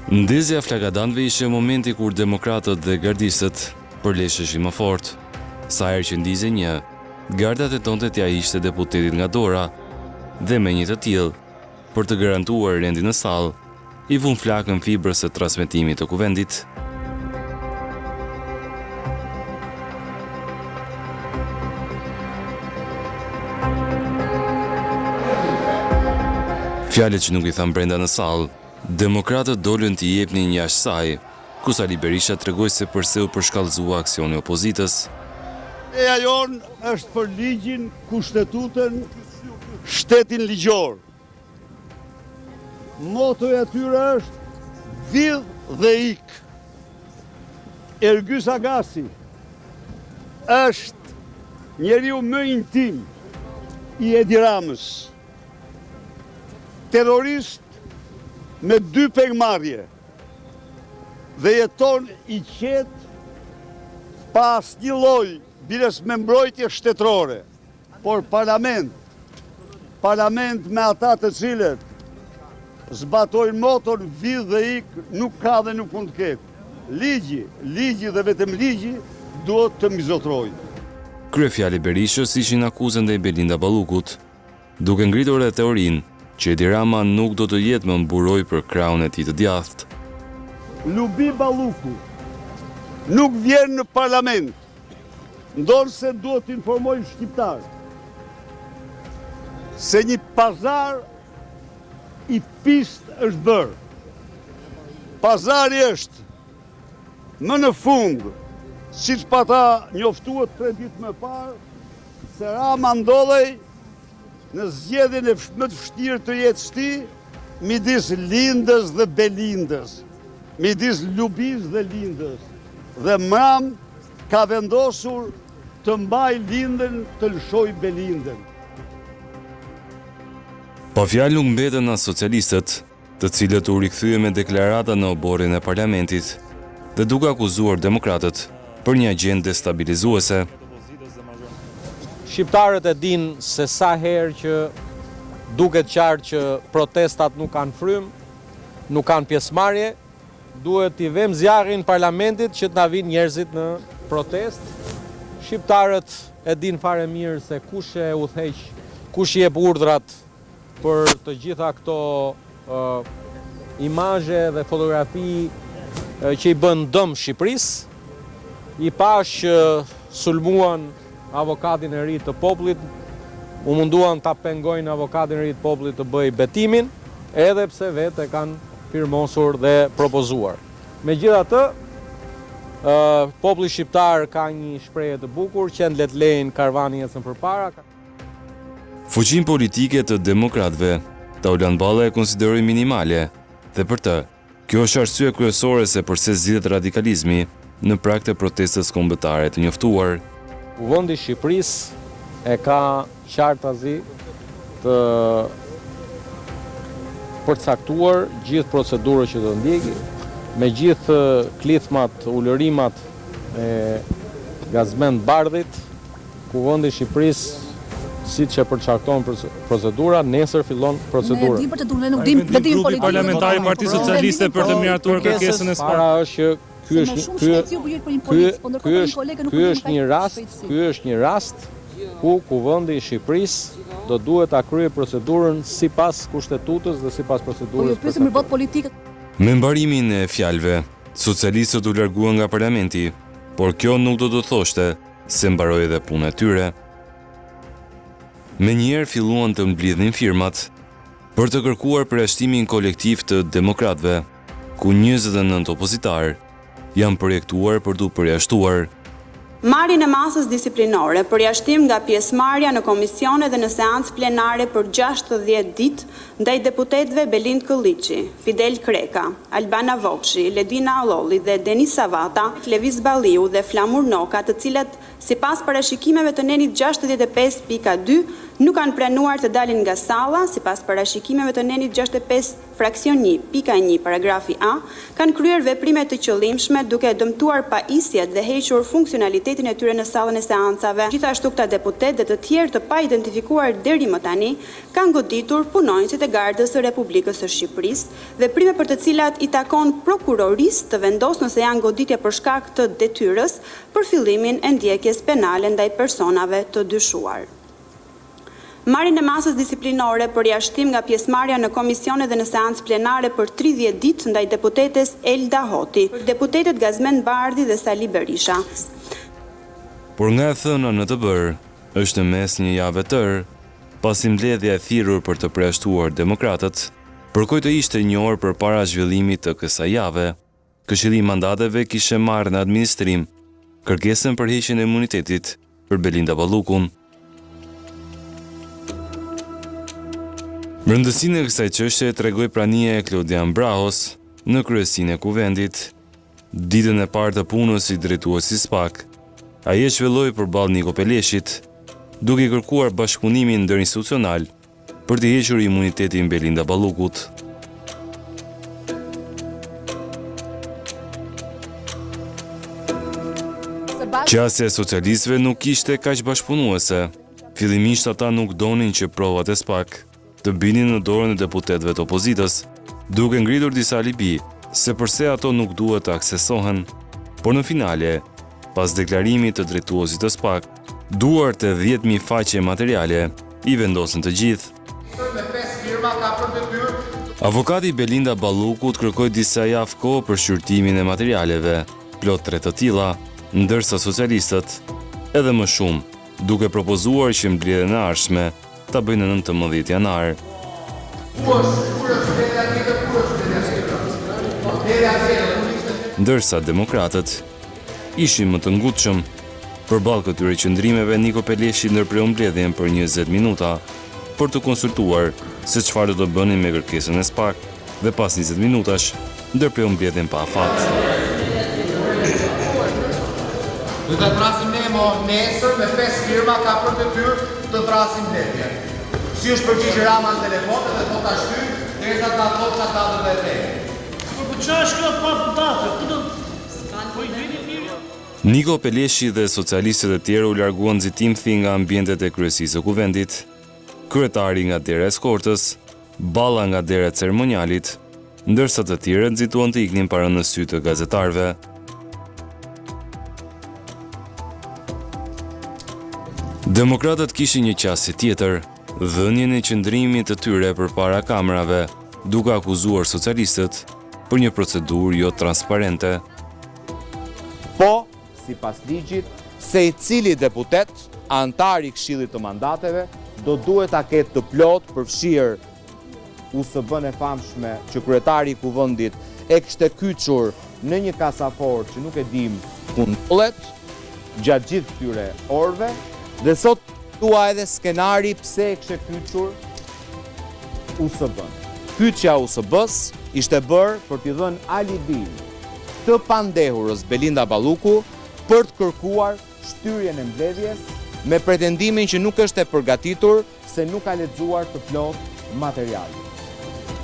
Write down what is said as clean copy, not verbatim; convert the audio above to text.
Ndezja flagadanëve ishte momenti kur demokratët dhe gardistët përlesheshin më fort. Sa herë që ndizej një, garda tentonte t'ia hiqte deputetit nga dora dhe me një të tillë, për të garantuar rendin në sallë, i vun flakën fibrës së transmetimit të kuvendit. Fjalët që nuk i than brenda në sallë, demokratët dolën t'i jepnin jashtë saj, ku Sali Berisha tregoi se përse u përshkallëzua aksioni opozitës. Ideja jonë është për ligjin, kushtetutën, shtetin ligjor. Motoja tyre është vidh dhe ik. Ergys Agasi është njeriu më intim i Edi Ramës. Terrorist me 2 pengmarrje dhe jeton i qetë pas një lloj bires me mbrojtje shtetërore, por parlament me ata të cilët zbatojnë motor, vidh dhe ik, nuk ka dhe nuk mund të ketë. Ligji dhe vetëm ligji duhet të mizotrojë. Kryefjali Berishës ishin akuzën ndaj Belinda Ballukut, duke ngritur edhe teorinë që Edi Rama nuk do të jetë më mburoj për krahun e tij të djathtë. Lubi Balluku nuk vjen në parlament, ndonse duhet të informojnë shqiptarë se një pazar i pist është bërë. Pazari është më në fund, siç pata njoftuat 3 ditë më parë, se Rama ndodhej në zgjedhjen e më të vështirë të jetës tij, midis Lindës dhe Belindës, midis Lubis dhe Lindës. Dhe Mram ka vendosur të mbaj Lindën, të lëshoj Belindën. Pa fjalë nuk mbetën as socialistët, të cilët u rikthyen me deklarata në oborrin e parlamentit dhe duke akuzuar demokratët për një agjendë destabilizuese. Shqiptarët e dinë se sa herë që duket qartë që protestat nuk kanë frymë, nuk kanë pjesëmarrje, duhet t'i vëmë zjarrin parlamentit që t'na vinë njerëzit në protest. Shqiptarët e dinë fare mirë se kush e udhëheq, kush i jep urdhrat për të gjitha këto imazhe dhe fotografi që i bën dëm Shqipërisë. I pash që sulmuan avokatin e ri të popullit, u munduan ta pengojnë avokatin e ri të popullit të bëjë betimin, edhe pse vetë e kanë firmosur dhe propozuar. Megjithatë, populli shqiptar ka një shprehje të bukur, qend let lejnë karvani ecën përpara. Fuqinë politike të demokratëve, Taulan Balla e konsideroi minimale, dhe për të, kjo është arsye kryesore se përse zgjidhet radikalizmi në prag të protestës kombëtare të njoftuar. Kuvendi i Shqipërisë e ka qartazi të përcaktuar gjithë procedurën që do ndjeki, me gjithë klithmat, ulërimat e Gazmend Bardhit. Kuvendi i Shqipërisë, siç e përcakton procedura, nesër fillon procedura. Ne dim procedurën, nuk dim vetim Grupi parlamentar i Partisë Socialiste për të miratuar kërkesën e para është që ky është një rast ku Kuvendi i Shqipërisë do duhet ta kryejë procedurën sipas kushtetutës dhe sipas procedurës. Me mbarimin e fjalëve, socialistët u larguan nga parlamenti, por kjo nuk do të thoshte se mbaroi edhe puna e tyre. Menjëherë filluan të mblidhin firmat për të kërkuar përjashtimin kolektiv të demokratëve, ku 29 opozitar janë projektuar për t'u përjashtuar. Marrjen e masës disiplinore, përjashtim nga pjesëmarrja në komisione dhe në seancë plenare për 60 ditë ndaj deputetëve Belind Kolliçi, Fidel Kreka, Albana Vokshi, Ledina Allolli dhe Denis Savata, Lëviz Balliu dhe Flamur Noka, të cilat Sipas parashikimeve të nenit 65.2, nuk kanë pranuar të dalin nga salla, sipas parashikimeve të nenit 65 fraksion 1.1 paragrafi A, kanë kryer veprime të qëllimshme duke dëmtuar pajisjet dhe hequr funksionalitetin e tyre në sallën e seancave. Gjithashtu këta deputet dhe të tjerë të pa identifikuar deri më tani kanë goditur punonjësit e Gardës së Republikës së Shqipërisë, veprime për të cilat i takon prokurorisë të vendosë nëse janë goditje për shkak të detyrës për fillimin e ndjekjes penale ndaj personave të dyshuar. Marrjen e masës disiplinore për jashtëtim nga pjesëmarrja në komisione dhe në seancë plenare për 30 ditë ndaj deputetes Elda Hoti, për deputetet Gazmen Bardhi dhe Sali Berisha. Por nga e thëna në të bërë, është në mes një jave tërë, pasi mbledhja e thirrur për të përjashtuar demokratët, përkoj të ishte një orë përpara zhvillimit të kësaj jave, Këshilli i Mandateve kishte marrë në administrim kërkesën për heqjen e imunitetit për Belinda Ballukun. Rëndësinë e kësaj çështje tregoi prania e Klodian Brahos në kryesinë e kuvendit. Ditën e parë të punës si drejtuesi SPAK, ai e zhvilloi përballë Niko Peleshit, duke kërkuar bashkëpunimin ndërinstitucional për të hequr imunitetin Belinda Ballukut. Qasja e socialistëve nuk ishte kaq bashkëpunuese. Fillimisht ata nuk donin që provat e SPAK të binin në dorën e deputetëve të opozitës, duke ngritur disa alibi se përse ato nuk duhet të aksesohen, por në finale, pas deklarimit të drejtuesit të SPAK, duart e 10.000 faqe materiale i vendosën të gjithë. Avokati Belinda Ballukut kërkoi disa javë kohë për shqyrtimin e materialeve, plot 3 të tilla, ndërsa socialistët edhe më shumë, duke propozuar që mbledhjen e ardhshme ta bëjnë në 19 janar. Ndërsa demokratët ishin më të ngutshëm, përballë këtyre qëndrimeve Niko Peleshi ndërpreu mbledhjen për 20 minuta për të konsultuar se çfarë do të bënin me kërkesën e SPAK dhe pas 20 minutash ndërpreu mbledhjen pa afat. Do të trasim nesër me 5 firma ka për detyrë të trasim mbledhje. Si është përgjigjë Rama në telefon dhe thot ta shty, derisa ta thot ka datën e vet. Po ç'është kjo pa datë? Niko Peleshi dhe socialistët e tjerë u larguan nxitimthi nga ambientet e kryesisë së kuvendit. Kryetari nga dera e eskortës, Balla nga dera e ceremonialit, ndërsa të tjerë nxituan të iknin para në sy të gazetarëve. Demokratët kishin një qasje tjetër, dhënien e qëndrimit të tyre përpara kamerave, duke akuzuar socialistët për një procedurë jo transparente. Po, sipas ligjit, se i cili deputet, antar i Këshillit të Mandateve, do duhet ta ketë të plot përfshirë USB-n e famshme që kryetari i kuvendit e kishte kyçur në një kasafor që nuk e dim ku ndollet gjatë gjithë këtyre orëve. Dhe sot tua edhe skenari pse e kështë kyçur USB-n. Kyçja USB-s ishte bërë për t'i dhënë alibi të pandehurës Belinda Balluku për të kërkuar shtyrjen e mbledhjes me pretendimin që nuk është e përgatitur se nuk ka lexuar të plot material.